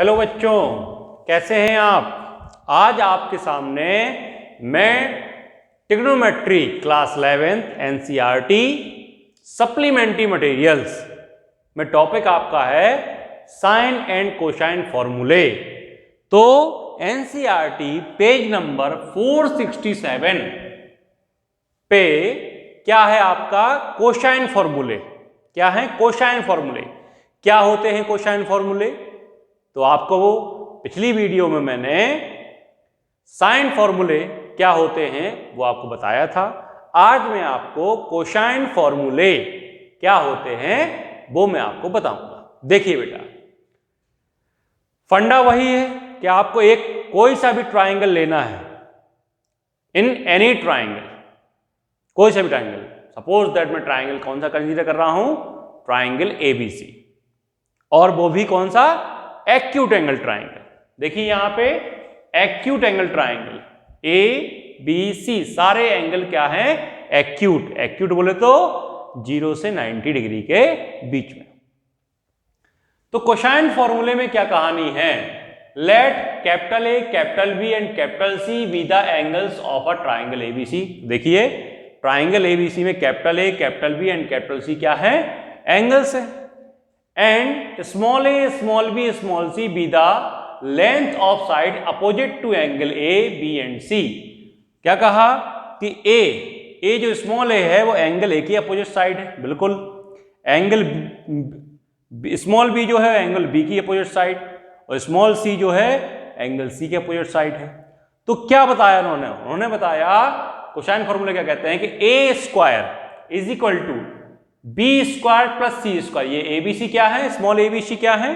Hello बच्चों, कैसे हैं आप। आज आपके सामने मैं trigonometry class 11th NCERT supplementary materials में टॉपिक आपका है साइन एंड कोसाइन फॉर्मूले। तो एनसीईआरटी पेज नंबर 467 पे क्या है आपका कोसाइन फॉर्मूले। क्या है कोसाइन फॉर्मूले, क्या होते हैं कोसाइन फॉर्मूले। तो आपको वो पिछली वीडियो में मैंने साइन फॉर्मूले क्या होते हैं वो आपको बताया था। आज मैं आपको कोसाइन फॉर्मूले क्या होते हैं वो मैं आपको बताऊंगा। देखिए बेटा, फंडा वही है कि आपको एक कोई सा भी ट्राइंगल लेना है, इन एनी ट्राइंगल, कोई सा भी ट्राइंगल। सपोज दैट मैं ट्राइंगल कौन सा कंसीडर कर रहा हूं, ट्राइंगल एबीसी, और वो भी कौन सा, एक्यूट एंगल ट्राइंगल। देखिए यहां पे acute angle triangle A B C, सारे एंगल क्या है, एक्यूट। एक्यूट बोले तो 0 से 90 डिग्री के बीच में। तो कोसाइन फॉर्मूले में क्या कहानी है, let capital A, capital B and capital C be the angles of a triangle ABC. देखिए ट्राइंगल एबीसी में capital A, capital B and capital C क्या है, एंगल्स है। And small A, small B, small C be the length of side opposite to angle A B and C. क्या कहा कि ए जो small ए है वो एंगल ए की अपोजिट साइड है, बिल्कुल। एंगल स्मॉल बी जो है एंगल बी की अपोजिट साइड, और स्मॉल सी जो है एंगल सी के अपोजिट साइड है। तो क्या बताया उन्होंने बताया कोसाइन फॉर्मूला क्या कहते हैं कि A square is equal to B square plus C square. ये एबीसी क्या है, स्मॉल एबीसी क्या है,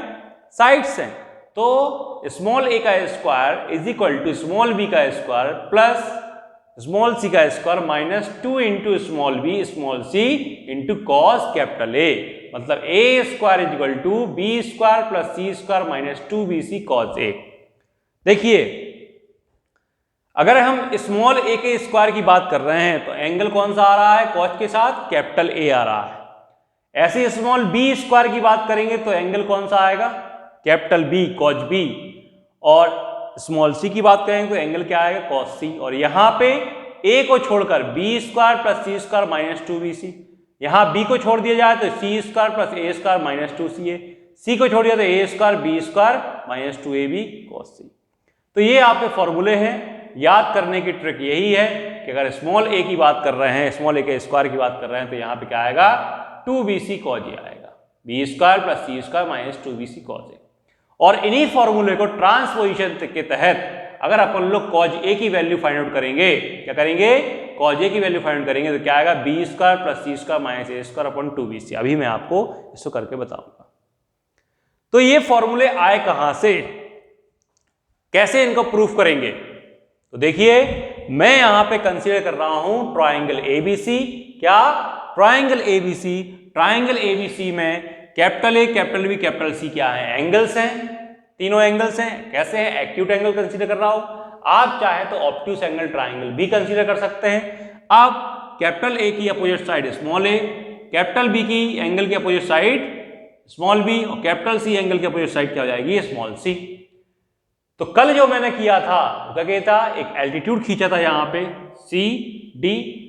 साइड्स हैं। तो स्मॉल ए का square is equal to small B का स्क्वायर प्लस स्मॉल सी का square minus 2 into small B small C into cos capital A. मतलब A square is equal to B square plus C square minus 2bc cos A. देखिए अगर हम small ए के square की बात कर रहे हैं तो एंगल कौन सा आ रहा है, कॉस के साथ कैपिटल ए आ रहा है। ऐसे स्मॉल बी स्क्वायर की बात करेंगे तो एंगल कौन सा आएगा, कैपिटल बी, कॉस बी। और स्मॉल सी की बात करेंगे तो एंगल क्या आएगा, कॉस सी। और यहां पे ए को छोड़कर B square plus C square minus 2bc, यहां बी को छोड़ दिया जाए तो C square plus A square minus 2ca, C को छोड़ दिया तो A square B square minus 2ab cos C. तो ये आपके फॉर्मूले हैं। याद करने की ट्रिक यही है कि अगर स्मॉल ए की बात कर रहे हैं, स्मॉल ए के स्क्वायर की बात कर रहे हैं तो यहाँ पे क्या आएगा, 2bc कॉस ए आएगा, B square plus C square minus 2bc cos ए। और इन्हीं फॉर्मूले को ट्रांसपोजिशन के तहत अगर अपन लोग कॉस ए की वैल्यू फाइंड आउट करेंगे, क्या करेंगे, कॉस ए की वैल्यू फाइंड आउट करेंगे तो क्या आएगा, B square plus C square minus A square upon 2bc। अभी मैं आपको इसको करके बताऊंगा। तो ये फॉर्मूले आए कहां से, कैसे इनको प्रूफ करेंगे। तो देखिए मैं यहां पे कंसीडर कर रहा हूं ट्राइंगल एबीसी। क्या, ट्राइंगल एबीसी। ट्राइंगल एबीसी में capital A, capital B, capital C क्या है, एंगल्स हैं, तीनों एंगल्स हैं। कैसे हैं, एक्यूट एंगल कंसीडर कर रहा हूं। आप चाहे तो ऑब्ट्यूस एंगल ट्राइंगल भी कंसीडर कर सकते हैं। आप कैपिटल ए की अपोजिट साइड स्मॉल ए, कैपिटल बी की एंगल की अपोजिट साइड स्मॉल बी, और कैपिटल सी एंगल की अपोजिट साइड क्या हो जाएगी, स्मॉल सी। तो कल जो मैंने किया था क्या कहता, एक एल्टीट्यूड खींचा था यहाँ पे सी डी,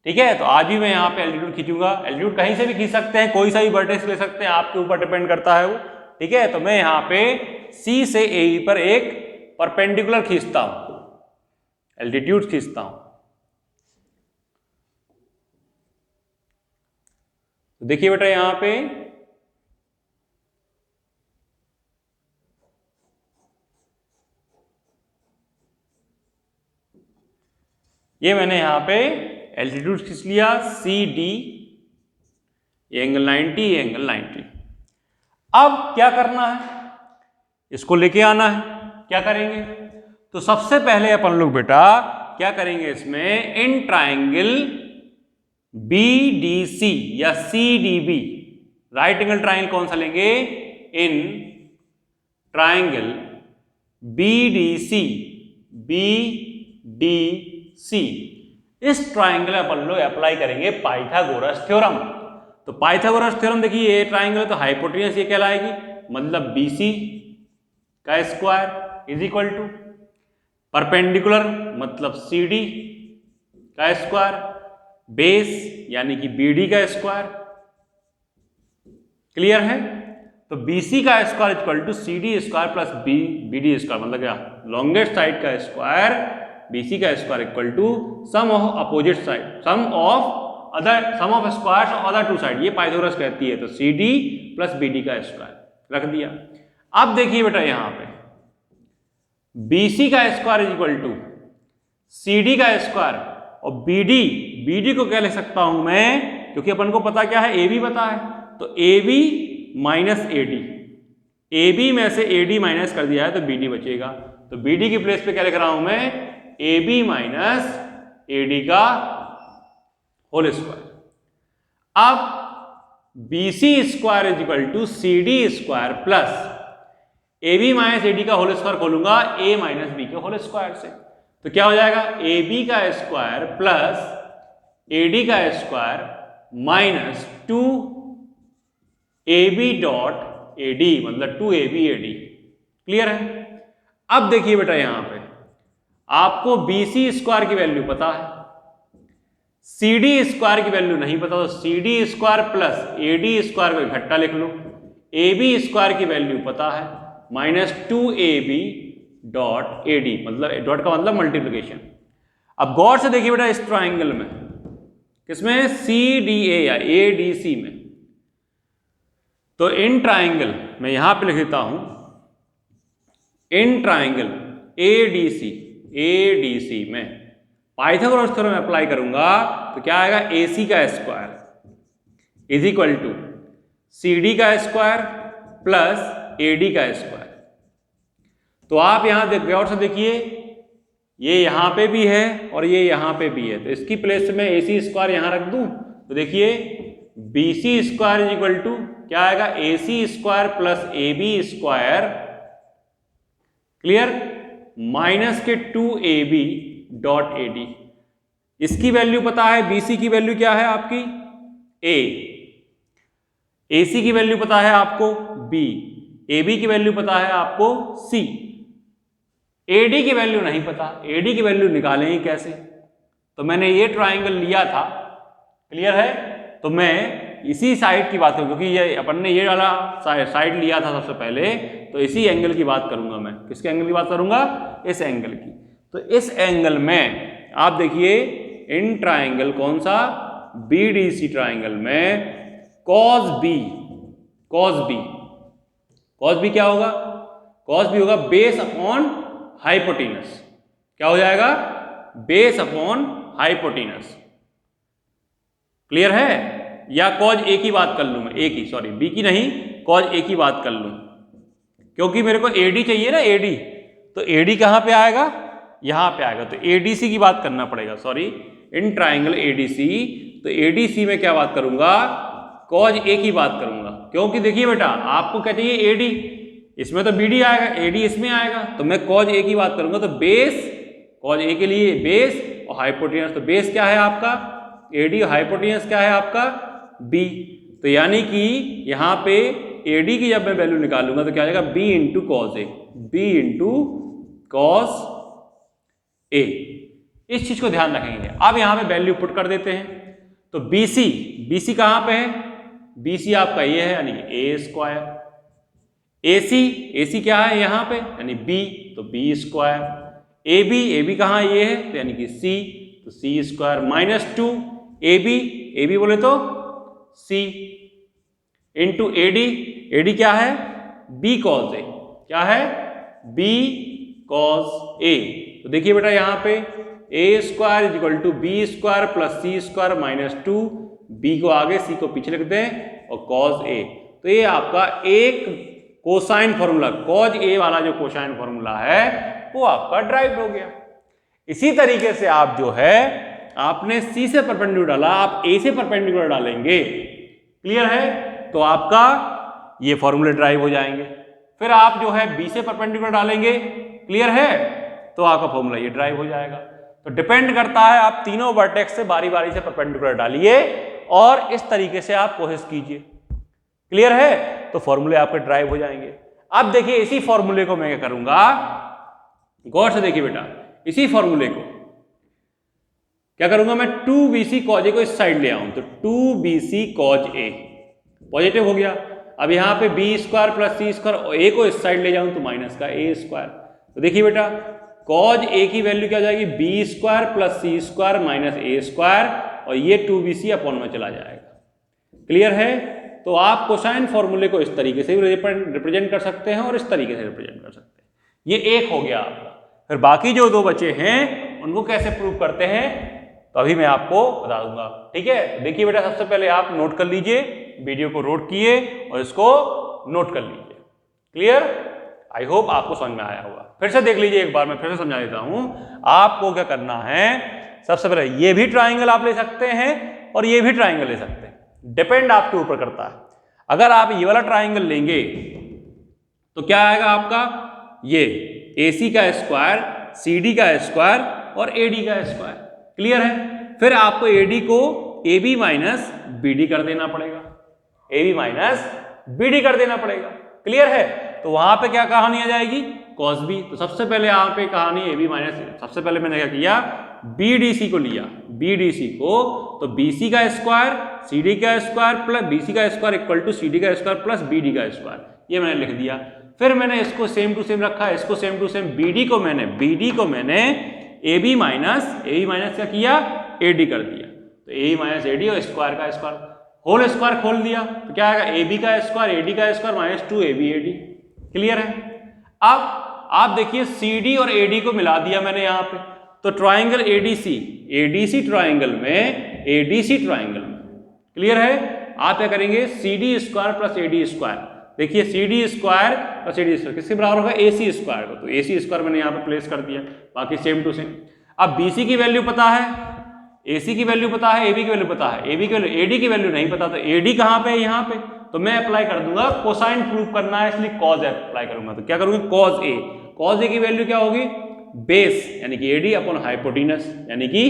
ठीक है। तो आज भी मैं यहाँ पे एल्टीट्यूड खींचूंगा। एल्टीट्यूड कहीं से भी खींच सकते हैं, कोई सा भी वर्टेक्स ले सकते हैं, आपके ऊपर डिपेंड करता है वो, ठीक है। तो मैं यहाँ पे सी से ए पर एक परपेंडिकुलर खींचता हूं, एल्टीट्यूड खींचता हूं। तो देखिए बेटा यहाँ पे ये मैंने यहां पे एल्टीट्यूड खींच लिया, सी डी, एंगल 90, एंगल 90। अब क्या करना है, इसको लेके आना है। क्या करेंगे, तो सबसे पहले अपन लोग बेटा क्या करेंगे, इसमें इन ट्राइंगल BDC या CDB, राइट एंगल ट्राइंगल कौन सा लेंगे, इन ट्राइंगल BDC, BDC, इस ट्राइंगल में अपन लोग अप्लाई करेंगे पाइथागोरस थ्योरम। तो पाइथागोरस थ्योरम देखिए, ये ट्राइंगल है तो हाइपोटेन्यूस ये कहलाएगी, मतलब BC का square is equal to perpendicular मतलब सी डी का स्क्वायर, बेस यानी कि बी डी का स्क्वायर। क्लियर है? तो बी सी का square equal to C D square plus B D square, मतलब क्या, लॉन्गेस्ट साइड का स्क्वायर बी सी का square equal to sum of opposite side, sum of squares of other two side, ये Pythagoras कहती है। तो C D plus B D का square रख दिया। अब देखिए बेटा यहां पे बी सी का square is equal to C D का स्क्वायर, और बी डी को क्या लिख सकता हूं मैं, क्योंकि अपन को पता क्या है, ए बी पता है, तो A B minus A D, A B में से ए डी माइनस कर दिया है तो बी डी बचेगा। तो बी डी की प्लेस पे क्या लिख रहा हूं मैं, A B minus A D का होल स्क्वायर। अब B C square is equal to C D square plus A B minus A D का होल स्क्वायर खोलूंगा ए माइनस बी के होल स्क्वायर से, तो क्या हो जाएगा, ए बी का स्क्वायर प्लस ए डी का square minus 2 A B dot A D, मतलब 2 A B A D. Clear है? अब देखिए बेटा यहां पे आपको बी सी स्क्वायर की वैल्यू पता है, सी डी स्क्वायर की वैल्यू नहीं पता, तो C D square plus A D square को इकट्ठा लिख लो। ए बी स्क्वायर की वैल्यू पता है minus 2 A B dot A D, मतलब डॉट का मतलब मल्टीप्लिकेशन। अब गौर से देखिए बेटा इस ट्राइंगल में, किसमें, सी डी ए या ए डी सी में, तो इन ट्राइंगल मैं यहां पे लिख देता हूं, in triangle A D C में पाइथागोरस थ्योरम अप्लाई करूंगा तो क्या आएगा, ए सी का square is equal to C D का स्क्वायर प्लस ए डी का स्क्वायर। तो आप यहां गौर से देखिए, ये यहां पे भी है और ये यहां पे भी है, तो इसकी प्लेस में ए सी स्क्वायर यहां रख दूं, तो देखिए B C square is equal to क्या आएगा, A C square plus A B square, clear, minus के 2 A B dot A D. इसकी वैल्यू पता है, बी सी की वैल्यू क्या है आपकी, ए सी की वैल्यू पता है आपको बी, ए बी की वैल्यू पता है आपको सी, ए डी की वैल्यू नहीं पता, ए डी की वैल्यू निकालेंगे कैसे। तो मैंने ये ट्राइंगल लिया था, क्लियर है, तो मैं इसी साइड की बात करूँ, क्योंकि ये अपन ने ये वाला साइड लिया था सबसे पहले, तो इसी एंगल की बात करूंगा मैं। किसके एंगल की बात करूंगा, इस एंगल की। तो इस एंगल में आप देखिए इन ट्राइंगल कौन सा, बी डी सी ट्राइंगल में कॉस बी क्या होगा, कॉस बी होगा बेस अपॉन हाइपोटेनस। क्या हो जाएगा, बेस अपॉन हाइपोटेनस। क्लियर है? या कॉज ए की बात कर लूं मैं, ए की, सॉरी बी की नहीं, कॉज ए की बात कर लूं, क्योंकि मेरे को एडी चाहिए ना, एडी, तो एडी कहां पे आएगा, यहां पे आएगा, तो एडीसी की बात करना पड़ेगा, सॉरी इन ट्राइंगल एडीसी। तो एडीसी में क्या बात करूंगा, कॉज ए की बात करूंगा, क्योंकि देखिए बेटा आपको क्या चाहिए, एडी, इसमें तो बीडी आएगा, एडी इसमें आएगा, तो मैं कॉज ए की बात करूंगा, तो बेस, कॉज ए के लिए बेस और हाइपोटेनस, तो बेस क्या है आपका एडी, हाइपोटेनस क्या है आपका बी। तो यानी कि यहां पे एडी की जब मैं वैल्यू निकालूंगा तो क्या आ जाएगा, बी इंटू कॉज ए, बी इंटू कॉज ए। इस चीज को ध्यान रखेंगे। अब यहां पे वैल्यू पुट कर देते हैं, तो बीसी कहां पे है, बीसी आपका ये है, यानी ए स्क्वायर, एसी क्या है यहां पे, यानी बी, तो बी स्क्वायर, ए बी कहां ये है, तो यानी कि सी, तो C square minus 2 A B बोले तो सी इंटू एडी क्या है, बी कॉज ए, क्या है, बी कॉज ए। तो देखिए बेटा यहां पे A square is equal to B square plus C square minus 2, B को आगे सी को पीछे लिख दें और कॉज ए। तो ये आपका एक कोसाइन फॉर्मूला, कॉज ए वाला जो कोसाइन फॉर्मूला है वो आपका ड्राइव हो गया। इसी तरीके से आप जो है, आपने सी से परपेंडिकुलर डाला, आप ए से परपेंडिकुलर डालेंगे, क्लियर है, तो आपका ये फॉर्मूले ड्राइव हो जाएंगे। फिर आप जो है बी से परपेंडिकुलर डालेंगे, क्लियर है, तो आपका फॉर्मूला ये ड्राइव हो जाएगा। तो डिपेंड करता है, आप तीनों वर्टेक्स से बारी बारी से परपेंडिकुलर डालिए और इस तरीके से आप कोशिश कीजिए, क्लियर है, तो फॉर्मूले आपके ड्राइव हो जाएंगे। अब देखिए इसी फॉर्मूले को मैं क्या करूंगा, गौर से देखिए बेटा, इसी फॉर्मूले को क्या करूंगा मैं, 2bc cos a को इस साइड ले आऊं तो 2bc cos a पॉजिटिव हो गया। अब यहाँ पे B square plus C square, ए को इस साइड ले जाऊं तो माइनस का ए स्क्वायर। तो देखिए बेटा cos a की वैल्यू क्या हो जाएगी, B square plus C square minus A square, और ये 2bc अपॉन में चला जाएगा। क्लियर है? तो आप कोसाइन फॉर्मूले को इस तरीके से रिप्रेजेंट कर सकते हैं और इस तरीके से रिप्रेजेंट कर सकते हैं। ये एक हो गया आपका। फिर बाकी जो दो बचे हैं उनको कैसे प्रूव करते हैं तो अभी मैं आपको बता दूंगा। ठीक है, देखिए बेटा सबसे पहले आप नोट कर लीजिए, वीडियो को रोक किए और इसको नोट कर लीजिए। क्लियर? आई होप आपको समझ में आया होगा। फिर से देख लीजिए एक बार, मैं फिर से समझा देता हूं। आपको क्या करना है, सबसे पहले ये भी ट्राइंगल आप ले सकते हैं और ये भी ट्राइंगल ले सकते हैं, डिपेंड आपके ऊपर करता है। अगर आप ये वाला ट्राइंगल लेंगे तो क्या आएगा आपका, ये AC का स्क्वायर, CD का स्क्वायर और AD का स्क्वायर। क्लियर है? फिर आपको AD को AB माइनस BD कर देना पड़ेगा, AB माइनस BD कर देना पड़ेगा। क्लियर है? तो वहां पे क्या कहानी आ जाएगी, cos B। तो सबसे पहले यहाँ पे कहानी AB माइनस, सबसे पहले मैंने क्या किया, BDC को लिया, BDC को, तो BC का स्क्वायर CD का स्क्वायर प्लस BC का स्क्वायर इक्वल टू CD का स्क्वायर प्लस BD का स्क्वायर, ये मैंने लिख दिया। फिर मैंने इसको सेम टू सेम रखा, इसको सेम टू सेम, BD को मैंने AB माइनस क्या किया, AD कर दिया। तो AB माइनस AD और स्क्वायर का स्क्वायर, होल स्क्वायर खोल दिया तो क्या आएगा, AB का स्क्वायर AD का square minus 2AB AD। Clear है? अब आप देखिए CD और AD को मिला दिया मैंने यहाँ पे, तो ट्राइंगल ADC ट्राइंगल में, ADC ट्राइंगल में, क्लियर है? आप क्या करेंगे, CD square plus AD square, देखिए CD square plus AD square किसके बराबर होगा, AC स्क्वायर को, तो AC स्क्वायर मैंने यहाँ पे प्लेस कर दिया, बाकी सेम टू सेम। अब BC की वैल्यू पता है, AC की वैल्यू पता है, AB की वैल्यू पता है, AB की वैल्यू, AD की वैल्यू नहीं पता, तो AD कहाँ पे है, यहाँ पे, तो मैं अप्लाई कर दूंगा, कोसाइन प्रूव करना है इसलिए cos अप्लाई करूंगा। तो क्या करूंगा, cos A की वैल्यू क्या होगी, बेस यानी कि AD अपॉन हाइपोटेनस यानी कि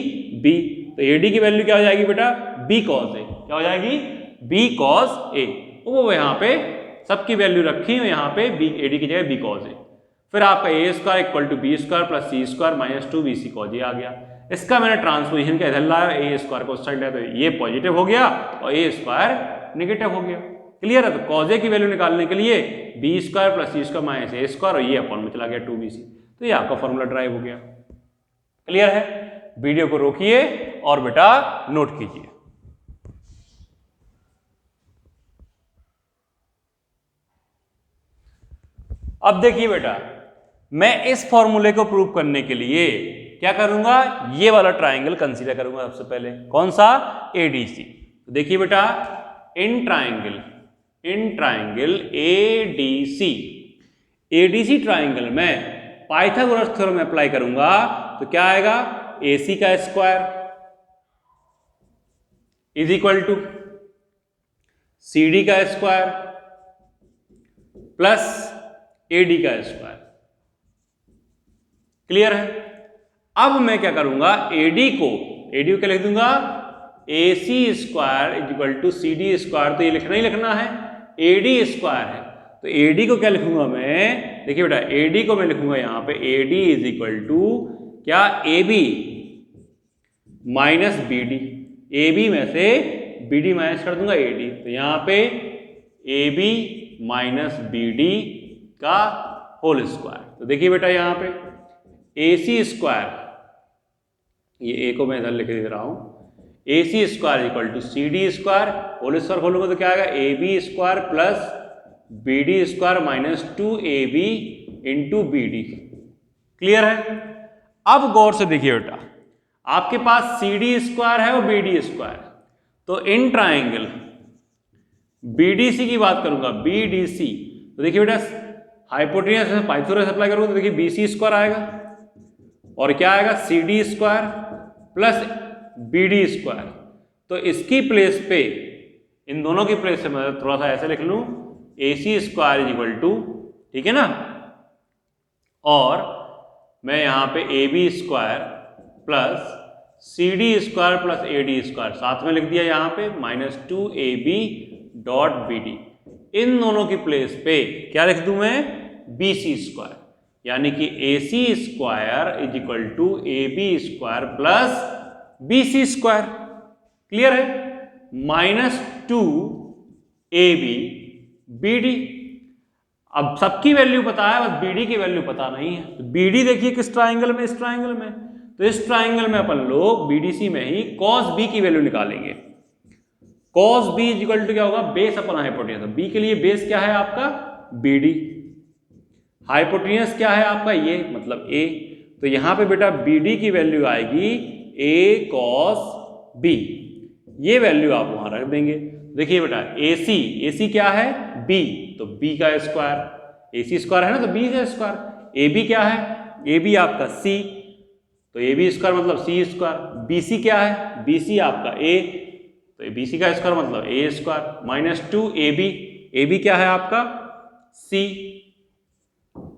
B। तो AD की वैल्यू क्या हो जाएगी बेटा, B cos A, क्या हो जाएगी, B cos A। वो यहाँ पे सबकी वैल्यू रखी हो, यहाँ पे AD की जगह B cos A। फिर आपका A square equal to B square plus C square minus 2BC cos A आ गया। इसका मैंने ट्रांसपोजिशन का इधर लाया, A स्क्वायर को उस साइड लाया, तो ये पॉजिटिव हो गया और A स्क्वायर नेगेटिव हो गया। क्लियर है? तो cos A की वैल्यू निकालने के लिए B square plus C square minus A square, और ये अपॉन में चला गया 2BC, तो ये आपका फॉर्मूला ड्राइव हो गया। क्लियर है? वीडियो को रोकिए और बेटा नोट कीजिए। अब देखिए बेटा, मैं इस फॉर्मूले को प्रूव करने के लिए क्या करूंगा, ये वाला ट्राइंगल कंसीडर करूंगा सबसे पहले। कौन सा, ADC। तो देखिए बेटा, इन ट्राइंगल ADC ट्राइंगल में पाइथागोरस थ्योरम अप्लाई करूंगा तो क्या आएगा, AC का square is equal to CD का स्क्वायर प्लस AD का स्क्वायर। क्लियर है? अब मैं क्या करूंगा, AD को क्या लिख दूंगा, AC square is equal to CD square, तो ये लिखना ही लिखना है, AD स्क्वायर है, तो AD को क्या लिखूंगा मैं, देखिए बेटा AD को मैं लिखूंगा यहाँ पे AD इज इक्वल टू क्या, AB माइनस BD, AB में से BD माइनस कर दूंगा AD, तो यहाँ पे AB माइनस BD का होल स्क्वायर। तो देखिए बेटा यहाँ पे AC स्क्वायर, ये A को मैं इधर लिख दे रहा हूं, AC square equal to CD square, whole square खोलूंगा तो क्या आएगा, AB square plus BD square minus 2AB into BD। Clear है? अब गौर से देखिए बेटा, आपके पास CD स्क्वायर है और BD स्क्वायर, तो इन ट्राइंगल BDC की बात करूंगा, BDC, तो देखिए बेटा हाइपोटेनस पाइथागोरस अप्लाई करूंगा तो देखिए BC स्क्वायर आएगा और क्या आएगा, CD square plus BD square. तो इसकी प्लेस पे, इन दोनों की प्लेस से मैं थोड़ा सा ऐसे लिख लूं, AC square is equal to, ठीक है ना, और मैं यहाँ पे AB square plus CD square plus AD square साथ में लिख दिया यहाँ पे माइनस 2AB डॉट BD। इन दोनों की प्लेस पे क्या लिख दूं मैं, BC स्क्वायर, यानी कि AC square is equal to AB square plus BC square. Clear है? -2AB BD। अब सबकी वैल्यू पता है, बस BD की वैल्यू पता नहीं है। तो BD देखिए किस ट्राइंगल में, इस ट्राइंगल में। तो इस ट्राइंगल में अपन लोग BDC में ही cos B की वैल्यू निकालेंगे। cos B is equal to क्या होगा, बेस अपन हाइपोटेनस। B के लिए बेस क्या है आपका, BD। हाइपोटेनस क्या है आपका, ये मतलब A। तो यहां पे बेटा BD की वैल्यू आएगी A cos B, ये वैल्यू आप वहां रख देंगे। देखिए बेटा AC क्या है, B, तो B का स्क्वायर, AC स्क्वायर है ना, तो B का स्क्वायर। AB क्या है, AB आपका C, तो AB स्क्वायर मतलब C स्क्वायर। BC क्या है, BC आपका A, तो BC का स्क्वायर मतलब A स्क्वायर। -2AB, AB क्या है आपका C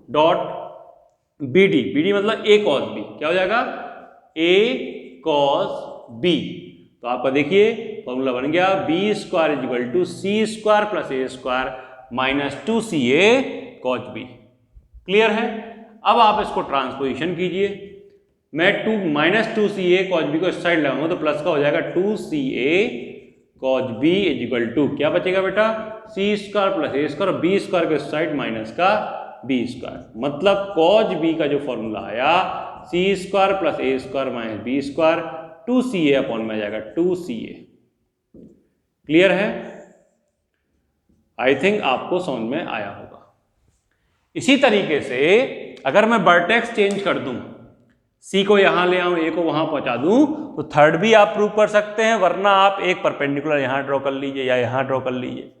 डॉट BD मतलब A cos B, क्या हो जाएगा A cos B। तो आपका देखिए फॉर्मूला बन गया B square is equal to C square plus A square -2CA cos B। Clear है? अब आप इसको ट्रांसपोजिशन कीजिए। मैं -2CA cos B को इस साइड लगाऊंगा तो प्लस का हो जाएगा 2CA cos B is equal to क्या बचेगा बेटा, C square plus A square, B square के साइड माइनस का B स्क्वायर, मतलब cos B का जो फॉर्मूला आया C square plus A square minus B square 2CA upon में आ जाएगा 2CA। क्लियर है? आई थिंक आपको समझ में आया होगा। इसी तरीके से अगर मैं वर्टेक्स चेंज कर दूं, C को यहां ले आऊं, A को वहां पहुंचा दूं, तो थर्ड भी आप प्रूव कर सकते हैं, वरना आप एक परपेंडिकुलर यहां ड्रॉ कर लीजिए या यहां ड्रॉ कर लीजिए,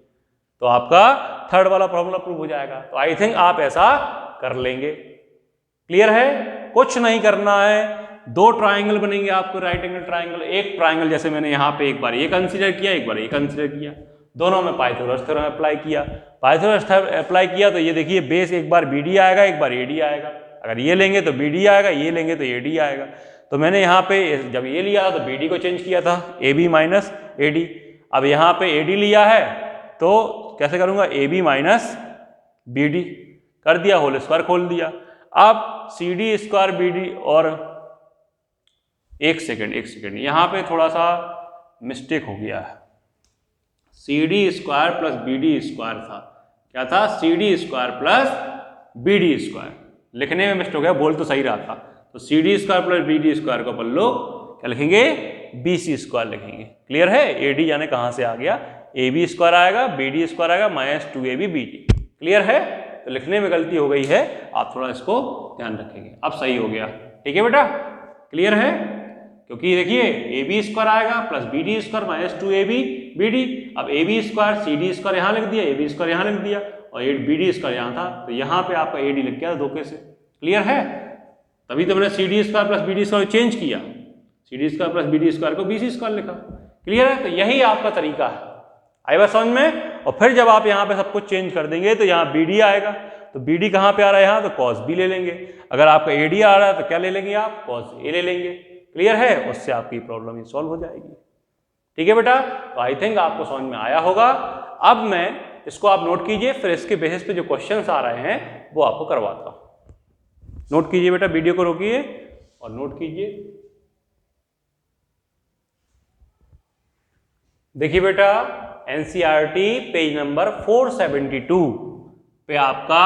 तो आपका थर्ड वाला फॉर्मूला प्रूव हो जाएगा। तो आई थिंक आप ऐसा कर लेंगे। क्लियर है? कुछ नहीं करना है, दो ट्राइंगल बनेंगे आपको, राइट एंगल ट्राइंगल। एक ट्राइंगल जैसे मैंने यहाँ पे एक बार ये कंसीडर किया, एक बार ये कंसीडर किया, दोनों में पाइथागोरस थ्योरम अप्लाई किया। पाइथागोरस अप्लाई किया तो ये देखिए बेस एक बार BD आएगा, एक बार AD आएगा। अगर ये लेंगे तो BD आएगा, ये लेंगे तो AD आएगा। तो मैंने यहाँ पे जब ये लिया था तो BD को चेंज किया था, AB माइनस AD। अब यहाँ पे AD लिया है तो कैसे करूँगा, AB माइनस BD कर दिया, होल स्क्वायर खोल दिया। अब CD स्क्वायर BD, और एक सेकेंड यहाँ पे थोड़ा सा मिस्टेक हो गया है। CD square plus BD square था, क्या था, CD square plus BD square. लिखने में मिस्टेक हो गया, बोल तो सही रहा था। तो CD square plus BD square को अपन लोग क्या लिखेंगे, BC स्क्वायर लिखेंगे। क्लियर है? AD यानी कहाँ से आ गया, AB स्क्वायर आएगा, BD स्क्वायर आएगा -2AB BD। क्लियर है? तो लिखने में गलती हो गई है, आप थोड़ा इसको ध्यान रखेंगे। अब सही हो गया, ठीक है बेटा? क्लियर है? क्योंकि देखिए AB स्क्वायर आएगा plus BD square -2AB BD। अब AB स्क्वायर CD स्क्वायर यहाँ लिख दिया, AB स्क्वायर यहाँ लिख दिया, और BD स्क्वायर यहाँ था, तो यहाँ पे आपका AD लिख गया धोखे से। क्लियर है? तभी तो मैंने CD square plus BD square change किया, CD square plus BD square को BC स्क्वायर लिखा। क्लियर है? तो यही आपका तरीका है, आई बात समझ में? और फिर जब आप यहाँ पे सब कुछ चेंज कर देंगे तो यहाँ BD आएगा, तो BD कहाँ पे आ रहा है, यहाँ, तो cos B ले लेंगे। अगर आपका AD आ रहा है तो क्या ले लेंगे आप, cos A ले लेंगे। क्लियर है? उससे आपकी प्रॉब्लम सॉल्व हो जाएगी। ठीक है बेटा? तो आई थिंक आपको समझ में आया होगा। अब मैं इसको आप नोट कीजिए, फिर इसके बेसिस पे जो क्वेश्चंस आ रहे हैं वो आपको करवाता हूं। नोट कीजिए बेटा, वीडियो को रोकिए और नोट कीजिए। देखिए बेटा, NCERT पेज नंबर 472 पे आपका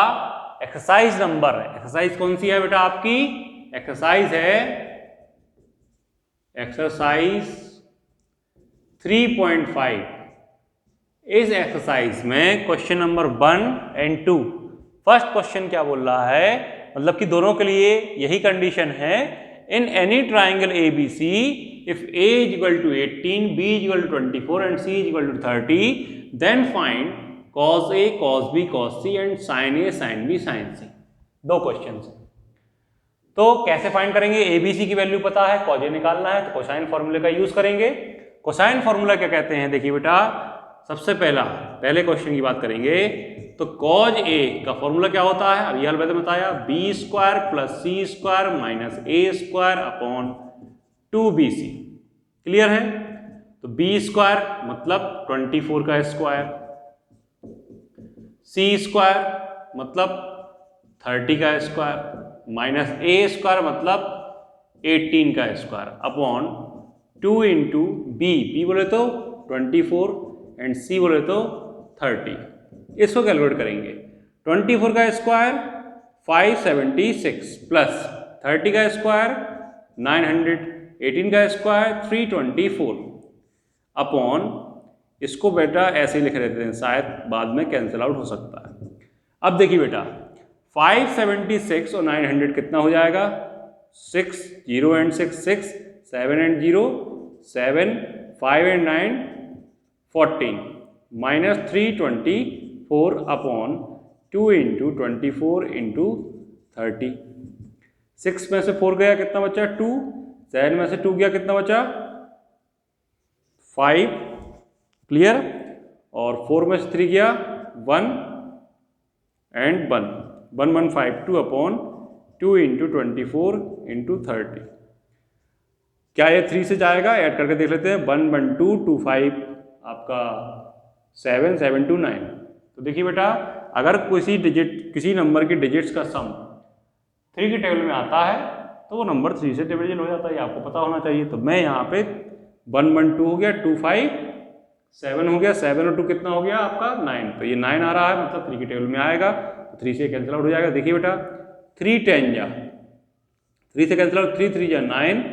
एक्सरसाइज नंबर है। एक्सरसाइज कौन सी है बेटा आपकी? एक्सरसाइज है एक्सरसाइज 3.5। इस एक्सरसाइज में क्वेश्चन नंबर 1 और 2, फर्स्ट क्वेश्चन क्या बोल रहा है, मतलब कि दोनों के लिए यही कंडीशन है, in any triangle ABC if A is equal to 18, B is equal to 24 and C is equal to 30, then find cos A, cos B, cos C and sin A, sin B, sin C। दो question है, तो कैसे find करेंगे? ABC की value पता है, cos A निकालना है, तो कोसाइन फॉर्मूले का यूज करेंगे। कोसाइन फॉर्मूला क्या कहते हैं? देखिए बेटा, सबसे पहले क्वेश्चन की बात करेंगे तो cos A का फॉर्मूला क्या होता है, अभी अलग बताया, B square plus C square minus A square upon 2BC। Clear है? तो B स्क्वायर मतलब 24 का स्क्वायर सी स्क्वायर मतलब 30 का स्क्वायर माइनस ए स्क्वायर मतलब 18 का स्क्वायर अपॉन 2 इंटू बी बोले तो 24 एंड सी बोले तो 30। इसको कैलकुलेट करेंगे। 24 का स्क्वायर 576 प्लस 30 का स्क्वायर 900, 18 का स्क्वायर 324 अपॉन, इसको बेटा ऐसे ही लिख लेते हैं, शायद बाद में कैंसिल आउट हो सकता है। अब देखिए बेटा 576 और 900 कितना हो जाएगा, 6 0 and 6 6, 7 and 0 7, 5 and 9 14 minus 324 upon 2 into 24 into 30। 6 में से 4 गया कितना बचा 2, 7 में से 2 गया कितना बचा 5, क्लियर, और 4 में से 3 गया 1 एंड 1, 1152 अपॉन 2 इंटू 24 इंटू 30। क्या ये 3 से जाएगा, ऐड करके देख लेते हैं, 1 1 2 2 5 आपका 7 7 2 9। तो देखिए बेटा अगर किसी नंबर की डिजिट्स का सम 3 की टेबल में आता है तो वो नंबर 3 से डिविजन हो जाता है, आपको पता होना चाहिए। तो मैं यहाँ पे 1 1 2 हो गया, 2 5 7 हो गया, 7 और 2 कितना हो गया आपका 9, तो ये 9 आ रहा है, मतलब 3 की टेबल में आएगा, तो 3 से कैंसिल आउट हो जाएगा। देखिए बेटा 3 10 जा 3 से कैंसिल आउट, 3 3 जा 9,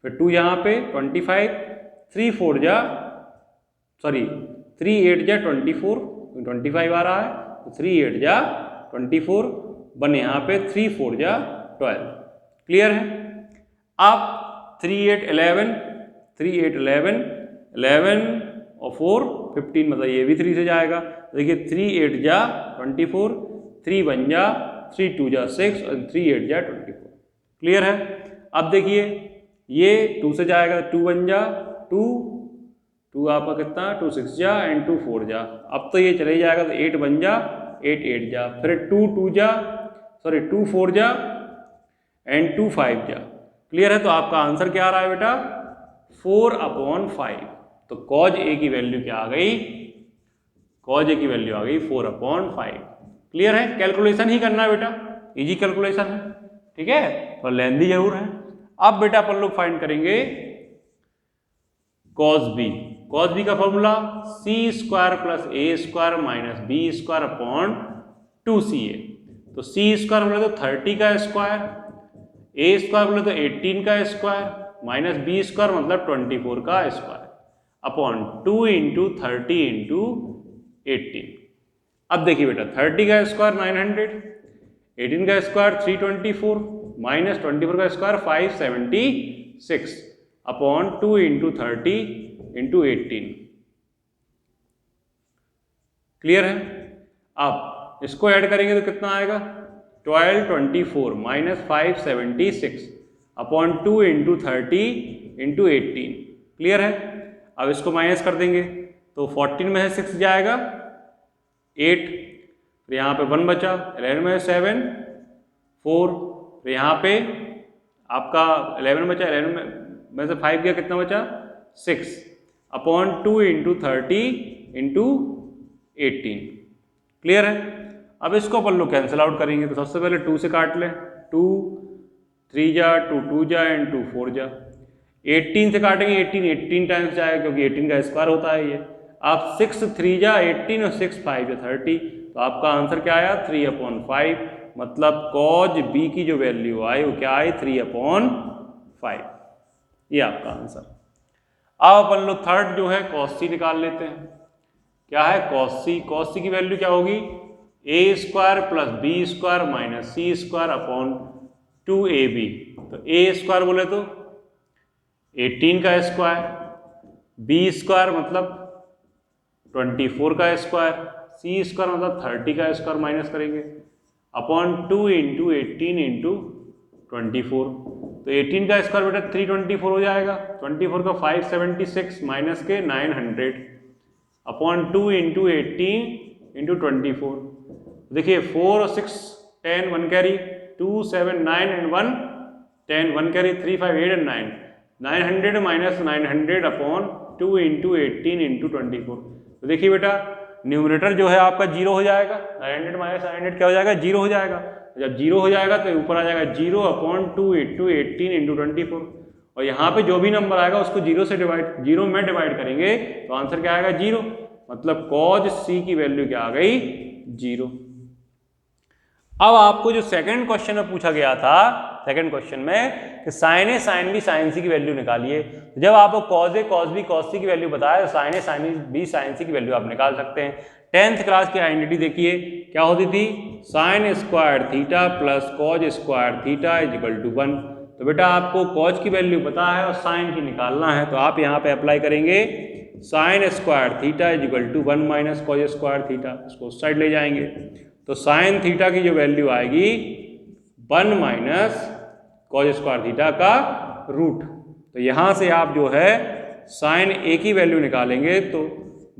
फिर 2 यहाँ पे 25, 3 4 जा 3 8 जा 24, 25 आ रहा है, तो 3 8 जा 24, 1 यहाँ पे 3 4 जा 12, क्लियर है। अब 3 8 11, 3 8 11, 11 और 4 15, मतलब ये भी 3 से जाएगा। देखिए 3 8 जा 24, 3 1 जा 3 2 जा 6 और 3 8 जा 24, क्लियर है। अब देखिए ये 2 से जाएगा, 2 1 जा 2 2 आपका कितना 2 6 जा एंड 2 4 जा। अब तो ये चले जाएगा, तो 8 1 जा 8 8 जा, फिर 2 2 जा 2 4 जा एंड 2 5 जा, क्लियर है। तो आपका आंसर क्या आ रहा है बेटा 4 अपॉन 5। तो कॉज ए की वैल्यू क्या आ गई, कॉज ए की वैल्यू आ गई 4 अपॉन 5, क्लियर है। कैलकुलेशन ही करना है बेटा, इजी कैलकुलेशन है, ठीक है, और लेंदी जरूर है। अब बेटा अपन लोग फाइंड करेंगे कॉस बी। कॉस बी का formula C square plus A square minus B square upon 2ca। तो सी स्क्वायर बोले तो 30 का स्क्वायर, ए स्क्वायर बोले तो 18 का स्क्वायर, माइनस बी स्क्वायर मतलब 24 का स्क्वायर अपॉन 2 इंटू 30 इंटू 18। अब देखिए बेटा 30 का स्क्वायर 900, 18 का स्क्वायर 324 माइनस 24 का square 576 upon 2 into 30 into 18, clear है। अब इसको ऐड करेंगे तो कितना आएगा 1224 minus 576 upon 2 into 30 into 18, clear है। अब इसको माइनस कर देंगे तो 14 में से 6 जाएगा 8, फिर यहाँ पे 1 बचा, 11 में 7 4, फिर यहाँ पे आपका 11 बचा, 11 में से 5 गया कितना बचा 6 अपॉन 2 इंटू 30 इंटू 18, क्लियर है। अब इसको अपन लोग कैंसिल आउट करेंगे, तो सबसे पहले 2 से काट लें, 2 3 जा 2 2 जा एंड 2 4 जा। 18 से काटेंगे, 18 टाइम्स जाएगा क्योंकि 18 का स्क्वायर होता है ये। आप 6 3 जा 18 और 6 5 जा 30, तो आपका आंसर क्या आया 3 अपॉन 5, मतलब कॉज बी की जो वैल्यू आई वो क्या आई 3 अपॉन 5, ये आपका आंसर। अब अपन लोग थर्ड जो है कॉस सी निकाल लेते हैं। क्या है कॉस सी, कॉस सी की वैल्यू क्या होगी A square plus B square minus C square upon 2ab। तो ए स्क्वायर बोले तो 18 का स्क्वायर, बी स्क्वायर मतलब 24 का स्क्वायर, सी स्क्वायर मतलब 30 का स्क्वायर माइनस करेंगे अपॉन 2 इंटू 18 इंटू 24। तो 18 का स्क्वायर बेटा 324 हो जाएगा, 24 का 576 माइनस के 900 अपॉन 2 इंटू 18 इंटू 24। देखिए 4 और 6 10 1 carry 2 7 9 and 1 10 1 carry 3 5 8 and 9 900 minus 900 upon 2 into 18 into 24। तो देखिए बेटा न्यूमरेटर जो है आपका 0 हो जाएगा, 900 माइनस 900 क्या हो जाएगा, 0 हो जाएगा। जब 0 हो जाएगा तो ऊपर आ जाएगा 0/2 into 18 into 24, और यहाँ पे जो भी नंबर आएगा उसको 0 में डिवाइड करेंगे तो आंसर क्या आएगा, 0। मतलब cos c की वैल्यू क्या आ गई, 0। अब आपको जो सेकंड क्वेश्चन में पूछा गया था, सेकंड क्वेश्चन में कि साइन ए साइन बी साइन सी की वैल्यू निकालिए। जब आपको कॉज ए कॉस बी कॉस सी की वैल्यू बताया तो साइन ए साइन बी साइन सी की वैल्यू आप निकाल सकते हैं। 10th क्लास की आइडेंटिटी देखिए क्या होती थी, sine square theta plus cos square theta is equal to 1। तो बेटा आपको कॉज की वैल्यू पता है और साइन की निकालना है, तो आप यहाँ पे अप्लाई करेंगे sine square theta is equal to 1 minus cos square theta, इसको उस साइड ले जाएंगे तो साइन थीटा की जो वैल्यू आएगी 1 माइनस कॉज स्क्वायर थीटा का रूट। तो यहाँ से आप जो है साइन ए की वैल्यू निकालेंगे तो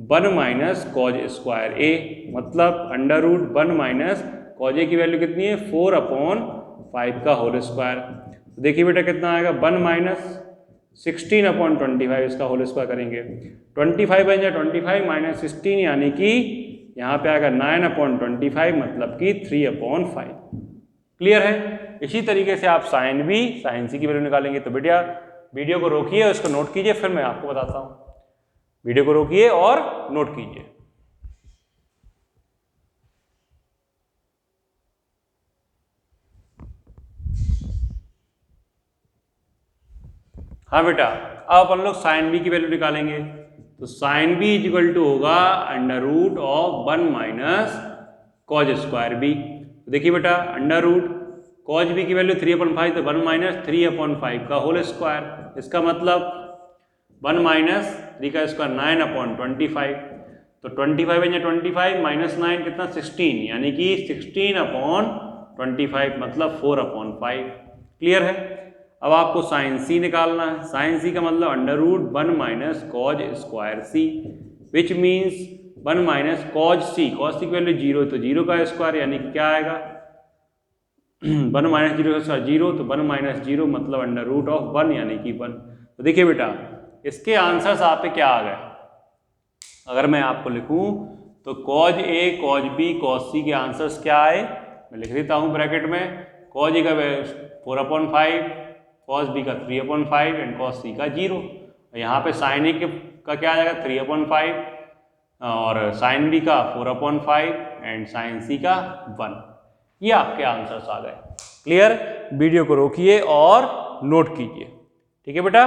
1 माइनस कॉज स्क्वायर ए, मतलब अंडर रूट 1 माइनस कॉज ए की वैल्यू कितनी है, 4/5 का होल स्क्वायर। तो देखिए बेटा कितना आएगा, 1 माइनस 16/25 इसका होल स्क्वायर करेंगे, 25 बन जाए 25 माइनस 16 यानी कि यहाँ पे आएगा 9/25 मतलब कि 3/5। क्लियर है। इसी तरीके से आप साइन बी साइन सी की वैल्यू निकालेंगे। तो बेटा वीडियो को रोकिए और इसको नोट कीजिए, फिर मैं आपको बताता हूँ। वीडियो को रोकिए और नोट कीजिए। हाँ बेटा, अब अपन लोग साइन बी की वैल्यू निकालेंगे। तो sine B is equal to होगा under root of 1 minus cos square B. देखिए बेटा अंडर रूट कॉज बी की वैल्यू 3/5 तो 1 माइनस 3/5 का होल स्क्वायर, इसका मतलब 1 माइनस 3 का स्क्वायर 9/25। तो 25 बन जाए 25 माइनस 9 कितना 16 यानी कि 16/25 मतलब 4/5। क्लियर है। अब आपको साइन सी निकालना है। साइन सी का मतलब under root 1 minus cos square C which means 1 minus cos C की वैल्यू 0 तो 0 का स्क्वायर यानी कि क्या आएगा 1 माइनस 0 का स्क्वायर 0 तो 1 माइनस 0 मतलब अंडर रूट ऑफ 1 यानी कि 1। तो देखिए बेटा इसके आंसर्स आप पे क्या आ गए, अगर मैं आपको लिखूं तो cause A cause be cause सी के आंसर्स क्या आए, मैं लिख देता हूं ब्रैकेट में। कॉज ए का 4/5, कॉस बी का 3/5 एंड कॉस सी का 0। यहाँ पे साइन ए का क्या आ जाएगा 3/5 और साइन बी का 4/5 एंड साइन सी का 1। ये आपके आंसर्स आ गए। क्लियर। वीडियो को रोकिए और नोट कीजिए। ठीक है बेटा,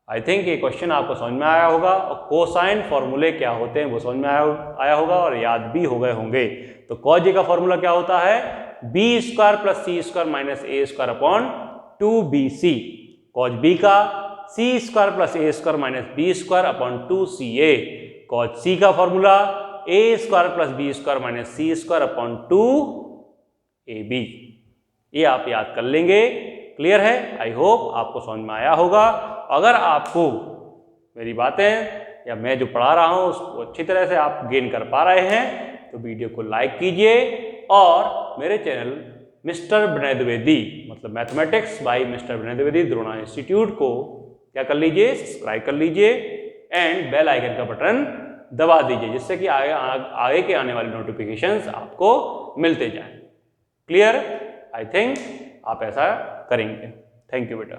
आई थिंक ये क्वेश्चन आपको समझ में आया होगा और कोसाइन फॉर्मूले क्या होते हैं वो समझ में आया होगा और याद भी हो गए होंगे। तो कॉज ए का फॉर्मूला क्या होता है, B square plus C square minus A square upon 2bc। Cos B का C square plus A square minus B square upon 2ca। Cos C का formula A square plus B square minus C square upon 2ab। ये आप याद कर लेंगे। Clear है। I hope आपको समझ में आया होगा। अगर आपको मेरी बातें या मैं जो पढ़ा रहा हूं उसको अच्छी तरह से आप गेन कर पा रहे हैं तो वीडियो को लाइक कीजिए और मेरे चैनल मिस्टर विनय द्विवेदी मतलब मैथमेटिक्स बाय मिस्टर विनय द्विवेदी द्रोणा इंस्टीट्यूट को क्या कर लीजिए, सब्सक्राइब कर लीजिए एंड बेल आइकन का बटन दबा दीजिए जिससे कि आगे के आने वाले नोटिफिकेशंस आपको मिलते जाएं। क्लियर। आई थिंक आप ऐसा करेंगे। थैंक यू बेटा।